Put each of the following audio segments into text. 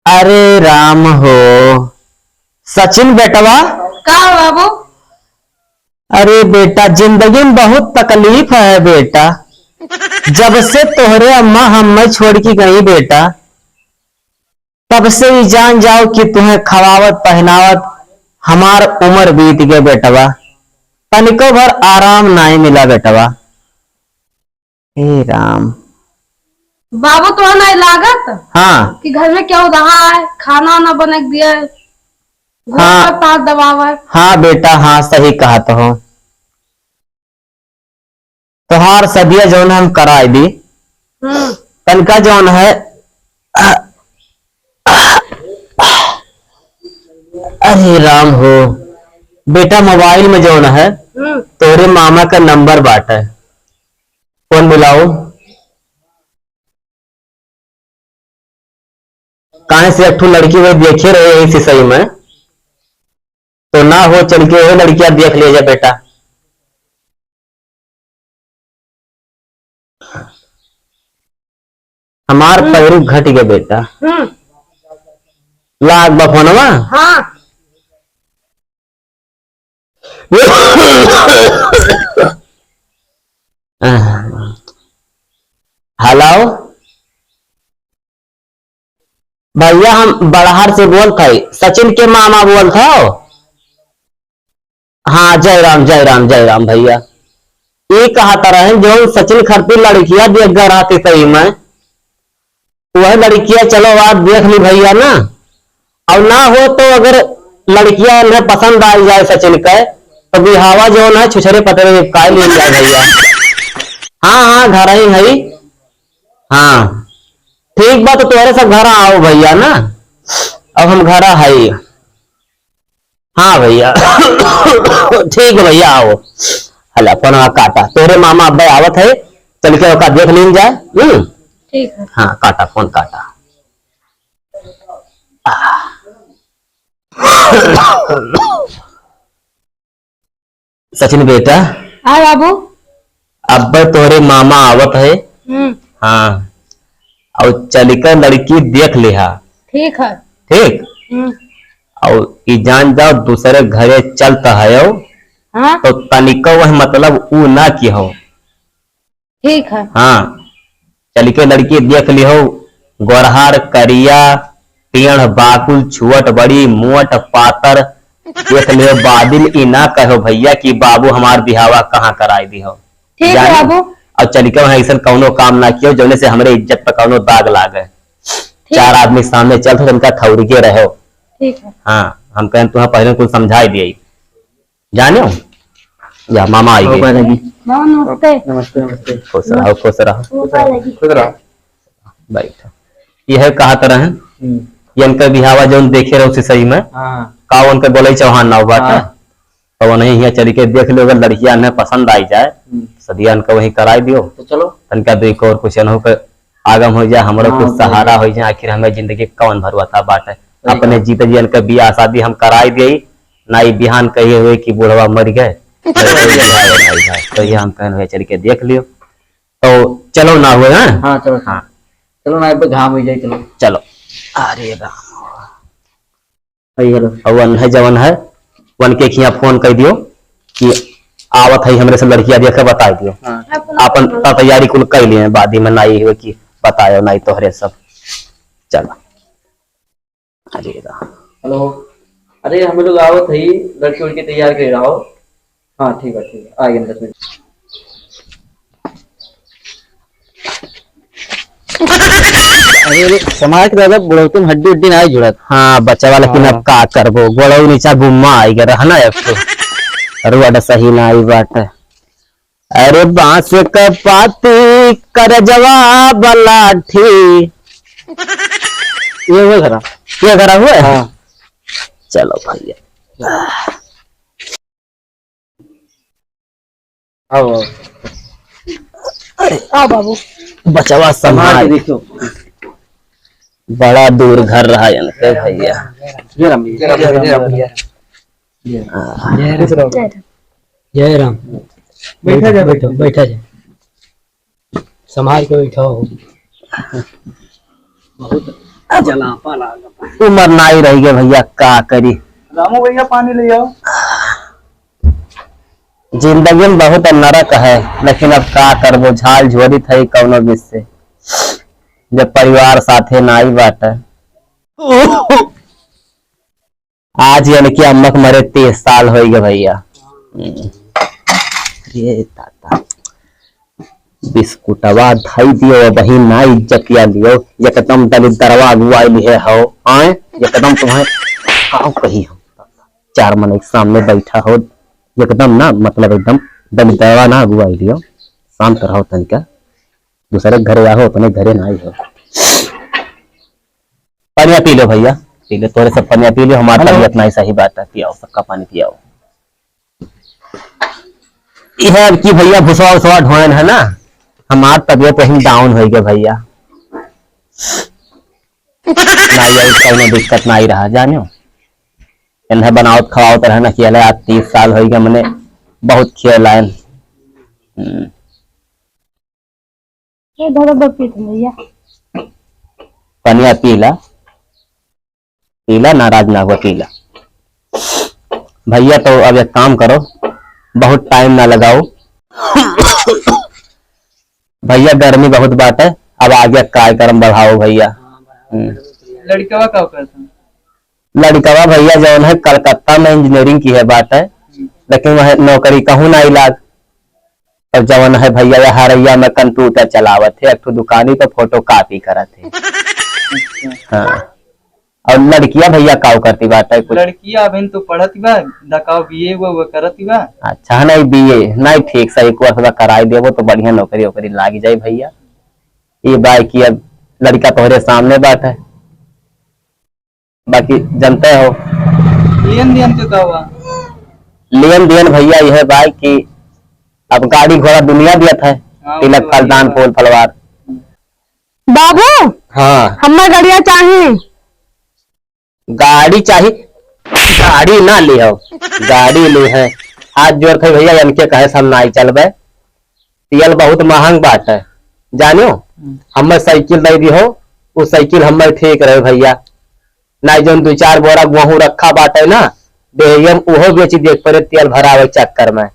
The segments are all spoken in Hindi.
अरे राम हो सचिन बेटवा। का बाबू? अरे बेटा जिंदगी में बहुत तकलीफ है बेटा। जब से तोहरे अम्मा हमें छोड़ के गई बेटा तब से ही जान जाओ कि तुम्हें खवावत पहनावत हमार उम्र बीत गए बेटवा। तनिको भर आराम नहीं मिला बेटवा। हे राम। बाबू तो नहीं लागत हाँ कि घर में क्या हो रहा है, खाना वाना बना के दिया है, हाँ तार दबावा है। हाँ बेटा हाँ सही कहा तो हो। तोहार सदिया जौन हम कराई दी तनका जौन है। अरे राम हो बेटा मोबाइल में जौन है तोरे मामा का नंबर बांटा है। कौन मिलाओ कहां से एक लड़की वो देखे रहे इसी सही में तो ना हो चल के वो लड़कियां देख ले जा बेटा। हमार पैरू घट गए बेटा। लाग बफोनवा। हाँ हेलो भैया हम बड़हर से बोल थे सचिन के मामा बोल था। हाँ जय राम जय राम जय राम भैया। ये कहा रहे जो सचिन खरती लड़कियां देख गए रहती सही में वह लड़कियां चलो बात देख ली भैया ना। और ना हो तो अगर लड़कियां उन्हें पसंद आ जाए सचिन का तो बिहावा जो है छुछरे पतरे काय ले जाए भैया। हाँ हाँ घर ही है। हाँ ठीक बात तो तुम्हारे सब घर आओ भैया ना। अब हम घर है। हाँ भैया ठीक है भैया आओ। हला फोन काटा तोरे मामा अब्बा आवत है चल के ओका देख लीन जाए। ठीक है। हाँ काटा फोन काटा। सचिन बेटा। हाँ बाबू। अब्बा तोरे मामा आवत है। हाँ और चल कर लड़की देख लिहा। ठीक है। ठीक और ई जान जाओ दूसरे घरे चलता है हाँ तो तनिको वह मतलब ऊ ना की हो। ठीक है। हाँ चल के लड़की देख ली हो गोरहार करिया टेढ़ बाकुल छुअट बड़ी मुअट पातर देख लियो बादिल ई ना कहो भैया कि बाबू हमार बिहावा कहाँ कराई दी हो। ठीक है बाबू। और चल के वहां ऐसा कौनो काम ना कियो जोने से हमरे इज्जत पर कौनो दाग लागे। चार आदमी सामने चल तो उनका खौरी के रहो। ठीक है। हाँ हम कहें तुम्हें पहले कुछ समझाई दिए जाने या मामा आई गए। नमस्ते। नमस्ते नमस्ते। खुश रहो खुश रहो खुद रहा। बैठो। यह कहा तरह है ये इनका बिहावा जो देखे रहो उसी सही में हाँ का उनके बोले चौहान ना बाटा तो वो नहीं चल के देख लो अगर लड़कियां ने पसंद आई जाए सदिया इनका वही कराई दियो तो चलो तनका देख और कुछ हो के आगम हो जाए हमारा कुछ सहारा हो जाए। आखिर हमें जिंदगी कौन भरवा था बाटे अपने जीत जी इनका बियाह शादी हम कराई दिए ना ही बिहान कहिए हुए कि बुढ़वा मर गए तो ये हम कहने चल के देख लियो तो चलो ना हुए। हाँ चलो हाँ चलो ना घाम हो जाए चलो चलो। अरे राम हेलो वन है जवन है वन के खिया फोन कर दियो कि आवत है हमरे से लड़कियां देखे बता दियो। अपन तैयारी कुल कर लिए बादी में नाई हुए कि बतायो नहीं तो हरे सब चलो। अरे राम हेलो अरे हम लोग आवत है लड़की उड़की तैयार कर रहा हो। हाँ ठीक है आ गए 10 मिनट। अरे समाज के दादा बुढ़ौती में हड्डी उड्डी नहीं जुड़त। हाँ बच्चा वाला कि अब का करबो गोड़ो नीचा गुम्मा आई गया रहना एक तो अरे सही ना आई बात। अरे बांस के पाती कर जवाब लाठी ये घरा हुआ। हाँ चलो भैया आओ अरे आओ बाबू। बचवा समाज देखो बड़ा दूर घर रहा इनके भैया। जय राम जय राम जय राम जय राम। बैठा जा बैठो बैठा जा संभाल के बैठो। जला पाला उम्र ना ही रही है भैया, का करी। रामू भैया पानी ले आओ। जिंदगी में बहुत नरक है, लेकिन अब का करबो, झाल झोरी थई कौनो बीच से, जब परिवार साथे ना ही बाटे। आज यानी कि अम्मक मरे 30 साल हो गए भैया। ये ताता बिस्कुटवा धाई दियो, बही ना इज्जतिया लियो, एकदम दलिद्रवा अगुआई लिए हो आए, एकदम तुम्हें आओ कही हो, चार मन एक सामने बैठा हो, एकदम ना मतलब एकदम दलिद्रवा ना अगुआई लियो, शांत रहो तनिका, दूसरे घरे आओ अपने घरे ना आई हो। पानी पी लो भैया, पी लो, थोड़े सब पानी पी लो, हमारा तबीयत नहीं सही बात है, पियाओ सबका पानी पियाओ। यह कि भैया भुसवा उसवा ढोन है ना, हमार तबियत वही डाउन हो गया भैया, नहीं दिक्कत नहीं रहा जानो, इन्हें बनाओ खवाओ तरह ना किया, आज 30 साल हो गया मैंने बहुत खिलायन। भैया पनिया पीला पीला, नाराज ना हुआ पीला भैया। तो अब एक काम करो, बहुत टाइम ना लगाओ भैया, गर्मी बहुत बात है, अब आगे कार्यक्रम बढ़ाओ भैया। लड़का का करता, लड़कवा भैया जो है कलकत्ता में इंजीनियरिंग की है बात है, लेकिन वह नौकरी कहूँ ना इलाज, और जवन है भैया यह हरैया में कंप्यूटर चलावत है, एक तो दुकानी पे फोटो कॉपी करत है। हाँ, और लड़कियां भैया काव करती बात है कुछ? लड़कियां अभी तो पढ़ती बा, दकाव बीए वो करती बा। अच्छा नहीं बीए नहीं, ठीक सही एक वर्ष कराई देवो तो बढ़िया नौकरी वोकरी लागी जाए भैया। ये बाई की अब लड़का तोहरे सामने बात है, बाकी जानते हो लेन देन के हुआ, लेन देन भैया यह बाई की अब गाड़ी घोड़ा दुनिया दिया था, तिलक फलदान फूल फलवार। बाबू हाँ हमार गाड़िया चाहिए। गाड़ी चाहिए, गाड़ी ना ले हो, गाड़ी ले है आज जोर थे भैया, इनके कहे हम ना चलबे, तेल बहुत महंग बात है जानो, हमें साइकिल दे दी हो, वो साइकिल हमें ठीक रहे भैया, ना जो 2-4 बोरा गेहूं रखा बात है ना, बेहम उहो बेची देख पड़े तेल भरावे चक्कर में,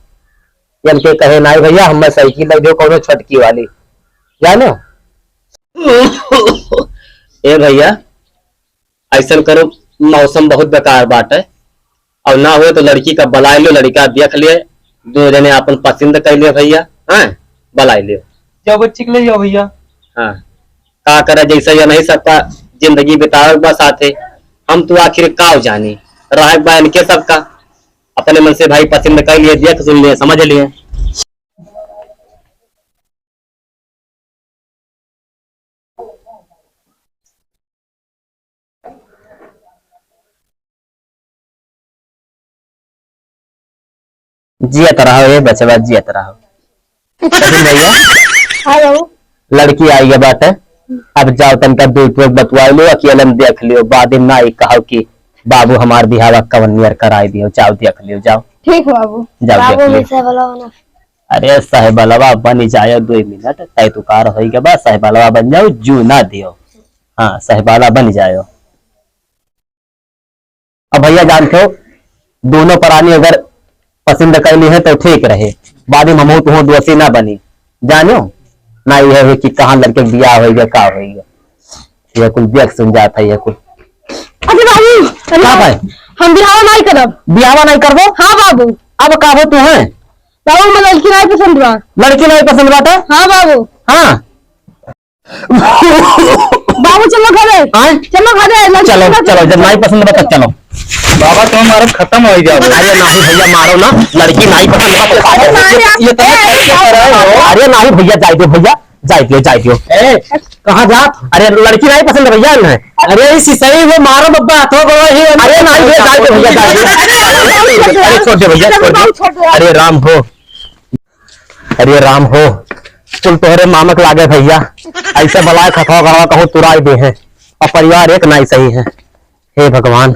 इनके कहे ना भैया हमें साइकिल दे दो कोनो छोटकी वाली जानो। ए भैया ऐसा करो, मौसम बहुत बेकार बात है, और ना हो तो लड़की का बुला लो, लड़का देख लिए, 2 जने अपन पसंद कर लियो भैया, हाँ बुला लियो, जाओ बच्ची के ले जाओ भैया। हाँ का करे जैसे या नहीं सबका जिंदगी बितावे बस आते, हम तो आखिर काव जानी रह बा इनके सबका, अपने मन से भाई पसंद कर लिए, देख सुन लिए, समझ लिए। जियत रहो ये बचवा, जियत रहो। भैया हेलो लड़की आई है बात है, अब जाओ तनका दूध बतवा लो, अकेले में देख लियो, बाद में ना ही कहो कि बाबू हमार बिहावा कवन नियर कराई दियो, जाओ देख लियो जाओ। ठीक है बाबू। जाओ देख लियो। अरे साहेबलवा बन जाओ 2 मिनट, तय तू कार हो गया बस, साहेबलवा बन जाओ, जू ना दियो, हाँ साहेबाला बन जाओ। अब भैया जानते हो दोनों प्राणी अगर पसंद कर ली है तो ठीक रहे, बाद में हम तो दोषी ना बनी जानो, ना यह है कि कहाँ लड़के बियाह हो गया का हो गया, यह कुल देख सुन जाता है यह कुल। अरे बाबू क्या भाई हम बिहाव नहीं करब। बियाह नहीं करबो? हाँ बाबू। अब का हो तू है बाबू मैं लड़की नहीं पसंद बा। लड़की नहीं पसंद बाटा? हाँ बाबू। हाँ बाबू चलो घरे, चलो घरे, चलो चलो, जब नहीं पसंद बता चलो। बाबा तुम हमारा खत्म हो जाओ। अरे नहीं भैया मारो ना, लड़की नहीं पसंद ये तो अरे नहीं भैया जाए दो, भैया जाए दियो जाए दियो। कहाँ जा? अरे लड़की नहीं पसंद भैया इन्हें, अरे इसी सही वो मारो बब्बा हाथों को ही। अरे नहीं भैया जाए दो, भैया जाए दो, अरे छोड़ दे भैया छोड़ दे। अरे राम हो, अरे राम हो, कुल तोहरे मामक लागे भैया, ऐसे बलाय खखा कहूँ तुराई दे है, और परिवार एक नहीं सही है, हे भगवान।